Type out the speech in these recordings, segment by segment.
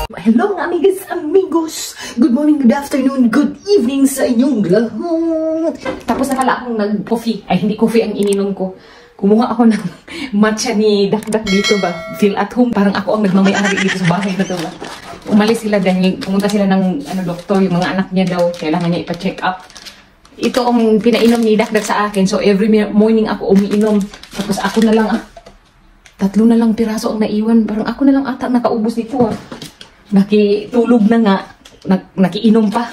Hello mga amigas, amigos! Good morning, good afternoon, good evening sa inyong lahat! Tapos na pala akong nag-coffee. Ay, hindi coffee ang ininom ko. Kumuha ako ng matcha ni Dakdak dito ba? Feel at home. Parang ako ang nagmamayari dito sa bahay na to ba? Umalis sila dahil pumunta sila ng doktor. Yung mga anak niya daw, kailangan niya ipa-check up. Ito ang pinainom ni Dakdak sa akin. So every morning ako umiinom. Tapos ako na lang 3 na lang piraso ang naiwan. Parang ako na lang ata nakaubos nito Nakitulog na nga. Nakiinom pa.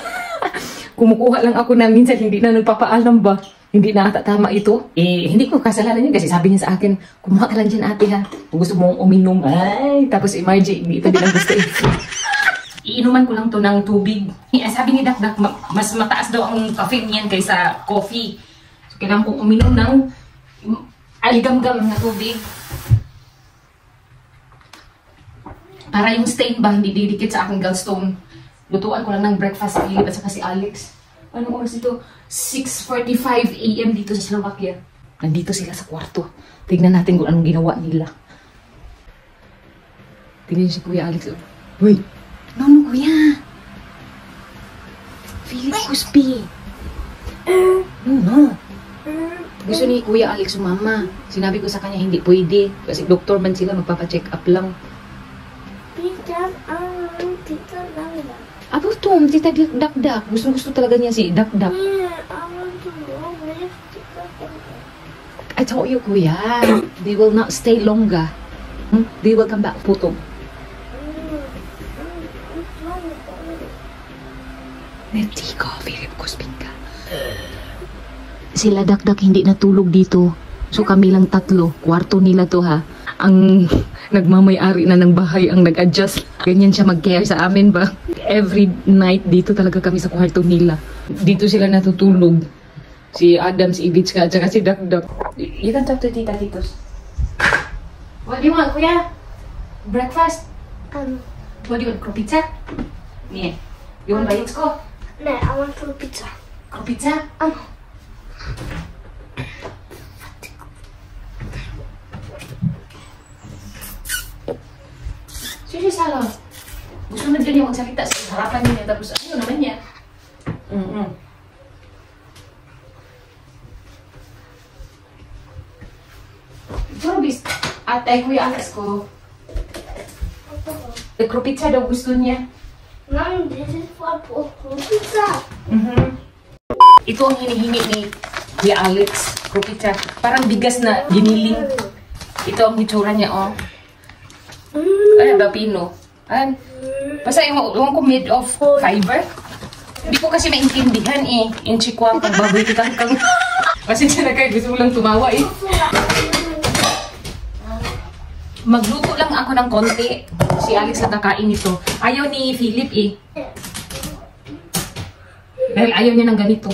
Kumukuha lang ako na minsan hindi na nagpapaalam ba. Hindi na ata tama ito. Hindi ko kasalanan yun kasi sabi niya sa akin, kumuha ka lang dyan ate ha. Kung gusto mong uminom. Ay, tapos imagine, hindi ito din ang gusto ito. Iinuman ko lang to ng tubig. Sabi ni Dakdak, mas mataas daw ang caffeine niyan kaysa coffee. So, kailangan kong uminom ng algam-gam na tubig. Para yung stain ba, hindi didikit sa aking gallstone. Lutuan ko lang ng breakfast at saka si Alex. Anong oras ito? 6:45 AM dito sa Slovakia. Nandito sila sa kwarto. Tignan natin kung anong ginawa nila. Tignan si Kuya Alex. Uy! No, Kuya! Philip Cuspi! No. Gusto ni Kuya Alex sumama. Sinabi ko sa kanya hindi pwede. Kasi doktor man sila, magpapacheck up lang. Tita lang. Abo to, tita Dakdak. Gusto talaga niya si Dakdak. Yeah, I want to go with Tita Dakdak. I told you, Kuya. They will not stay longer. They will come back, putong. Neti ko, Philip Cuspinka. Sila Dakdak hindi natulog dito. So kami lang 3. Kwarto nila to ha. Ang nagmamayari na ng bahay ang nag-adjust. Ganyan siya mag-care sa amin ba? Every night dito talaga kami sa kwarto nila. Dito sila natutulog. Si Adam, si Ibitska, at saka si Dakdak. You can talk to Tita Titos. What do you want, Kuya? Breakfast? What do you want? Kropizza? Yeah. You want bayaks ko? No, I want pizza. Kropizza? Sige, Salo. Gusto na din yung magsalita sa harapan niya. Tapos ano naman niya? Pero bis, atay Kuya Alex ko. Kropizza daw gusto niya. Mom, this is for pizza. Ito ang hinihingi ni Kuya Alex. Kropizza. Parang bigas na giniling. Ito ang hitsura niya, oh. Ano ba, Pino? Basta yung ko made of fiber. Hindi ko kasi maintindihan in Chikwa, pag baboy kita kang... Kasi siya na kayo, gusto mo lang tumawa Magluto lang ako ng konti. Si Alex na kakain ito. Ayaw ni Philip Dahil ayaw niya ng ganito.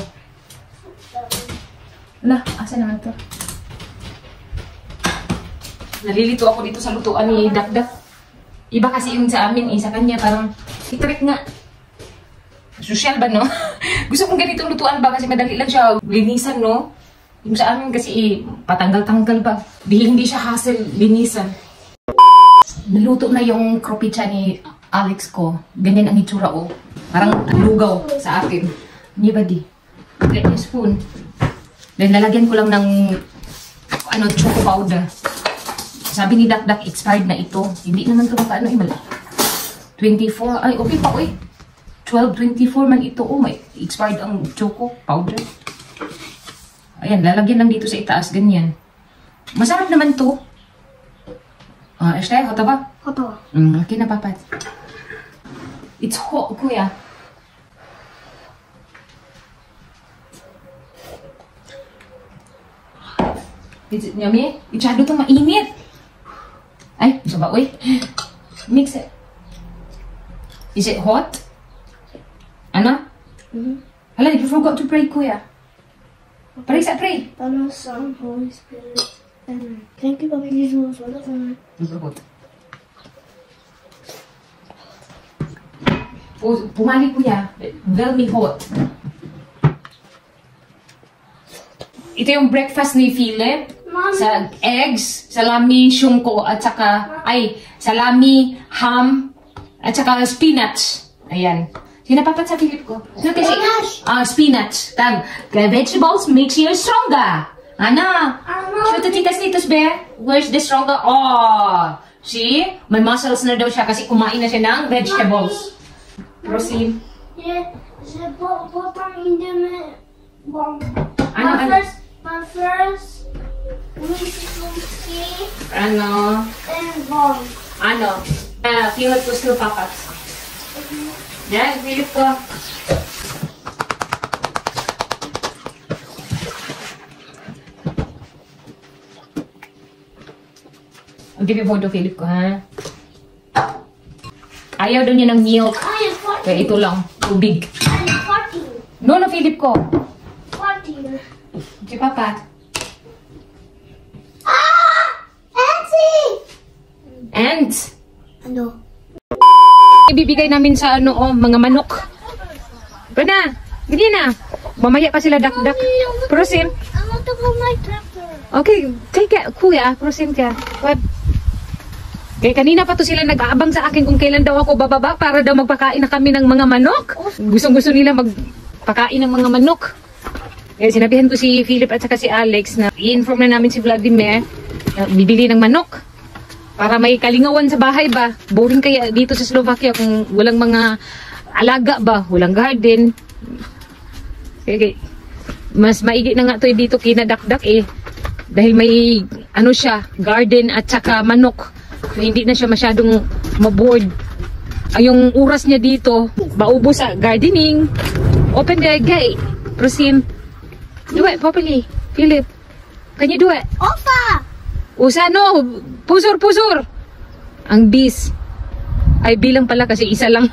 Ala, asa naman to? Nalilito ako dito sa lutuan ni Dakdak. Iba kasi yung sa amin sa kanya parang itrik nga. Social ba, no? Gusto kong ganitong lutuan ba kasi madali lang siya linisan, no? Yung sa amin kasi patanggal-tanggal ba. Hindi siya hassle linisan. Naluto na yung kropizza ni Alex ko. Ganyan ang itsura, oh. Parang lugaw sa akin. Hindi ba di? Get yung spoon. Then lalagyan ko lang ng choco powder. Sabi ni Dakdak, expired na ito. Hindi naman ito makaano, mali. 24, ay okay pa, 12.24 man ito. Oh, may expired ang choco powder. Ayan, lalagyan lang dito sa itaas, ganyan. Masarap naman to. Esther, hot ba? Hot. Okay na, papat. It's hot, Kuya. Is it yummy? Ichado to mainit. Ay, gusto ba? Mix it. Is it hot? Ano? Hala, you forgot to pray, Kuya. Pray sa pray. Father, Son, Holy Spirit. Amen. Thank you, Papa Jesus, for the time. Pumali, Kuya. Very hot. Ito yung breakfast ni Philip. Sa eggs, salami, syungko, at saka, salami, ham, At saka spinach. Ayan. Sinapapat sa Philip ko. No, kasi, spinach. Vegetables makes you stronger. Ano? Show to Titas Titos, be. Where's the stronger? Oh! See? May muscles na daw siya kasi kumain na siya ng vegetables. Proceed. Yeah, bottom in the bomb. But first, we should see Ano? and bomb. Ano? Philip ko still papat. Yan, Philip ko. Ang pipipon to Philip ko, ha? Ayaw daw niya ng milk. I am 14. Kaya ito lang, tubig. I am 14. No, Philip ko. 14. Si Papa. Auntie! Ants. Ano? Ibibigay namin sa mga manok. Pero na, hindi na. Mamaya pa sila dak-dak. Prosim. I want to go my tractor. Okay, take it. Kuya, prosim ka. What? Kaya kanina pa to sila nag-aabang sa akin kung kailan daw ako bababa para daw magpakain na kami ng mga manok. Gustong-gusto nila magpakain ng mga manok. Kaya sinabihan ko si Philip at saka si Alex na i-inform na namin si Vladimir na bibili ng manok. Para may kalingawan sa bahay ba? Boring kaya dito sa Slovakia kung walang mga alaga ba? Walang garden. Okay. Mas maigi na nga to dito kinadak-dak eh. Dahil may siya, garden at saka manok. So, hindi na siya masyadong maboard. Ay, yung oras niya dito, maubos sa gardening. Open the gate. Prosim. Do it properly. Philip. Can you do it? Opa! Usano, pusor. Ang bis. Ay, bilang pala kasi isa lang.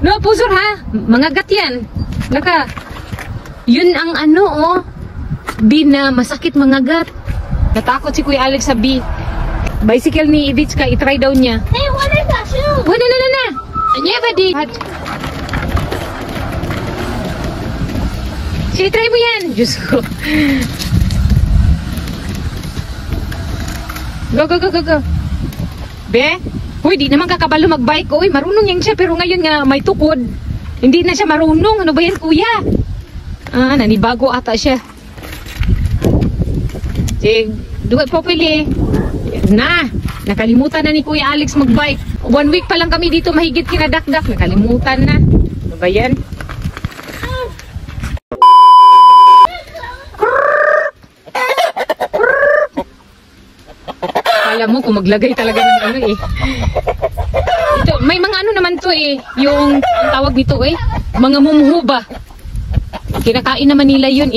No, pusor ha. Mga gat yan. Laka. Yun ang B na masakit mga gat. Natakot si Kuya Alex sa B. Bicycle ni Ivichka, itry daw niya. Hey, what is that shoe? Wala na. Never did. Sige, try mo yan. Diyos ko. Go. Be? Uy, di naman kakabalo magbike. Uy, marunong yan siya. Pero ngayon nga may tukod. Hindi na siya marunong. Ano ba yan, kuya? Nanibago ata siya. Sige, do it properly. Nakalimutan na ni Kuya Alex magbike. 1 week pa lang kami dito mahigit kinadak-dak. Nakalimutan na. Ano ba yan? Alam mo kung maglagay talaga ng Ito, may mga naman to yung ang tawag nito mga mumuho ba? Kinakain naman nila yun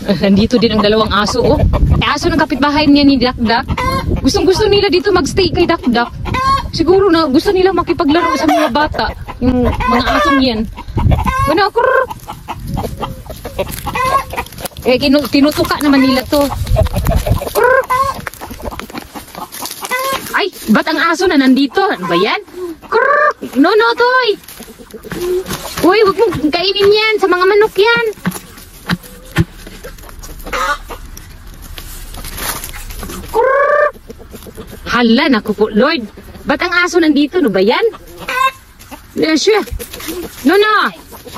Nandito din ang dalawang aso aso ng kapitbahay niya ni Dakdak. Gustong-gusto nila dito magstay kay Dakdak. Siguro na gusto nila makipaglaro sa mga bata. Yung mga asong yan. Tinutuka naman nila to. Ay, ba't ang aso na nandito? Ano ba yan? No, toy! Uy, huwag mong kainin yan. Sa mga manok yan. Hala, naku po, Lord. Ba't ang aso nandito? Ano ba yan? No.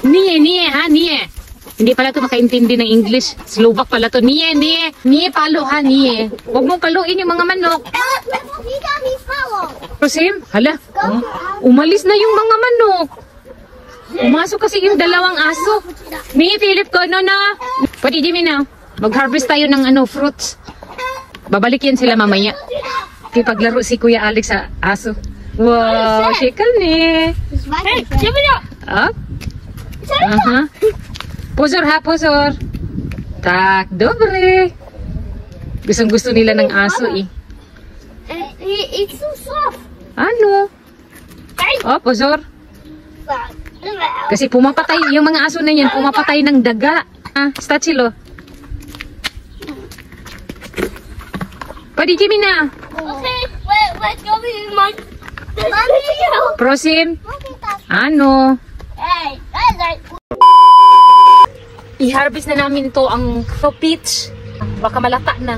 Niye, ha? Niye. Hindi pala ito makaintindi ng English. Slovak pala ito. Niye. Niye palo, ha? Niye. Huwag mong paluin yung mga manok. Prosim? Hala. Umalis na yung mga manok. Umasok kasi yung dalawang aso. Niye, Philip ko. No. Pwede di na. Mag-harvest tayo ng fruits. Babalik yan sila mamaya. Paglaro si Kuya Alex sa aso. Wow, shikal ni. Hey, give it up! Pusor ha, pusor. Tak, dobre. Gustong-gusto nila ng aso It's so soft. Ano? Pusor. Kasi pumapatay, yung mga aso na yan, pumapatay ng daga. Stachilo. Pwede Jimmy na. Okay, let's go be my... Prosim. Ano? Hey, I-harvest na namin to ang peach. Baka malata na.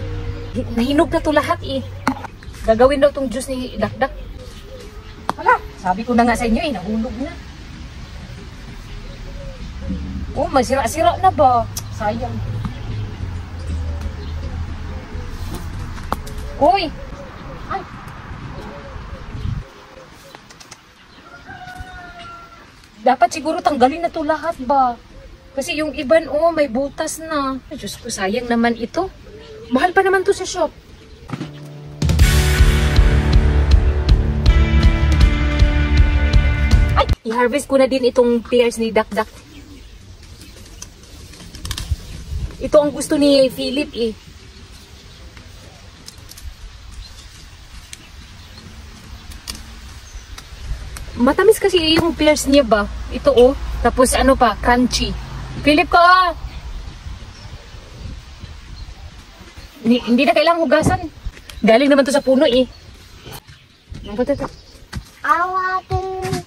Nahinog na to lahat Gagawin daw tong juice ni Dakdak. Hala, sabi ko na nga sa inyo eh, nahulog na. Oh, masira-sira na ba? Sayang. Uy! Ay! Dapat siguro tanggalin na to lahat ba? Kasi yung iban, oh, may butas na. Ay, Diyos ko, sayang naman ito. Mahal pa naman to sa shop. Ay! I-harvest ko na din itong pears ni Dakdak. Ito ang gusto ni Philip eh. Matamis kasi yung pears niya ba? Ito oh. Tapos ano pa, crunchy. Philip ko! Hindi na kailangang hugasan. Galing naman to sa puno eh. Ano ba ito? Awatin.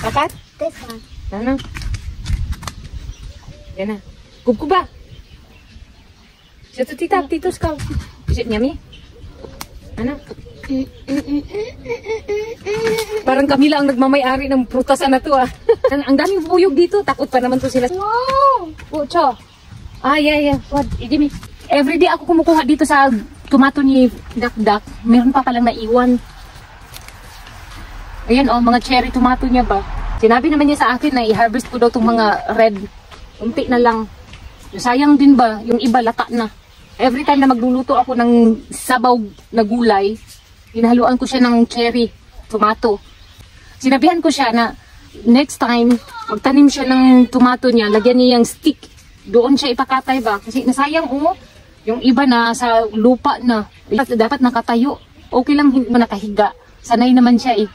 Kakat? This one. Ano? Yan na. Kubkuba. Siya to tita, titos ka. Is it yummy? Ano? Parang kami lang ang nagmamay-ari ng prutasan na to ah. Ang daming buyog dito. Takot pa naman to sila. Wow! Pucho. Ah, yeah. What? Idimi. Everyday ako kumukuha dito sa tomato ni Dakdak. Meron pa palang naiwan. Ayan oh, mga cherry tomato niya ba? Sinabi naman niya sa akin na i-harvest ko daw itong mga red. Unti na lang. Sayang din ba? Yung iba lata na. Every time na magluluto ako ng sabaw na gulay, hinahaluan ko siya ng cherry tomato. Sinabihan ko siya na next time, magtanim siya ng tomato niya, lagyan niya yung stick. Doon siya ipakatay ba? Kasi nasayang oh, yung iba na sa lupa na. Dapat nakatayo. Okay lang hindi mo nakahiga. Sanay naman siya eh.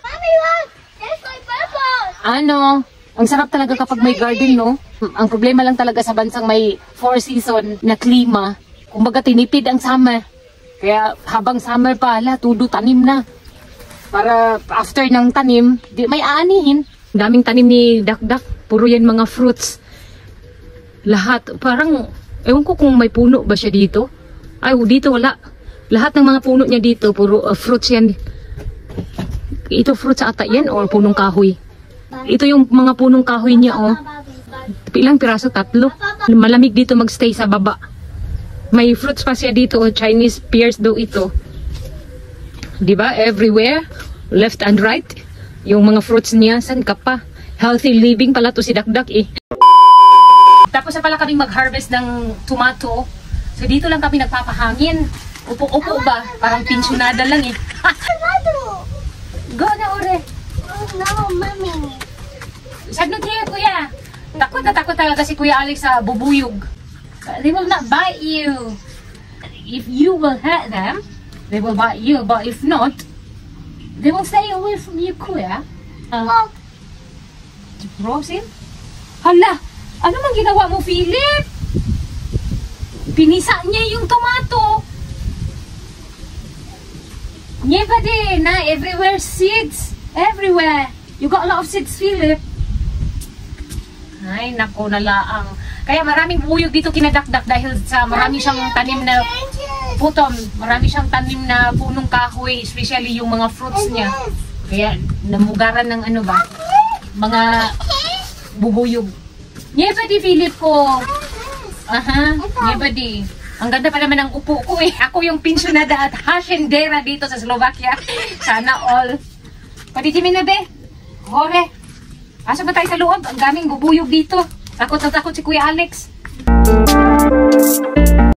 Mommy, look! There's my purple! Ano? Ang sarap talaga kapag may garden, no? Ang problema lang talaga sa bansang may 4 season na klima. Kumbaga tinipid ang summer. Kaya habang summer pa, tudo tanim na. Para after ng tanim, di may aanihin. Daming tanim ni Dakdak. Puro yan mga fruits. Lahat. Parang, ewan ko kung may puno ba siya dito. Ay, dito wala. Lahat ng mga puno niya dito, puro fruits yan. Ito fruits ata yan o punong kahoy. Ito yung mga punong kahoy niya oh. Ilang piraso? 3. Malamig dito magstay sa baba. May fruits pa siya dito oh. Chinese pears daw ito. Diba? Everywhere. Left and right. Yung mga fruits niya. San ka pa? Healthy living pala to si Dakdak eh. Tapos na pala kaming mag-harvest ng tomato. So dito lang kami nagpapahangin. Upo-upo ba? Parang pensionada lang eh. Go na ore. Oh no, mommy. Sagnot niya, kuya. Takot na takot talaga si Kuya Alex sa bubuyog. They will not bite you. If you will hurt them, they will bite you. But if not, they will stay away from you, kuya. Frozen? Hala! Ano man ginawa mo, Philip? Pinisa niya yung tomato. Never din, na everywhere seeds. Everywhere. You got a lot of seeds, Philip. Ay, nako na laang. Kaya maraming buyog dito kinadakdak dahil sa marami siyang tanim na putom. Marami siyang tanim na punong kahoy, especially yung mga fruits niya. Kaya namugaran ng ano ba? Mga bubuyog. Never di, Philip ko. Aha, never di. Ang ganda pa naman ng upo ko eh. Ako yung pensionada at hasyendera dito sa Slovakia. Sana all. Padijimin na be. Hore. Asa ba tayo sa loob? Ang daming bubuyog dito. Takot na takot si Kuya Alex.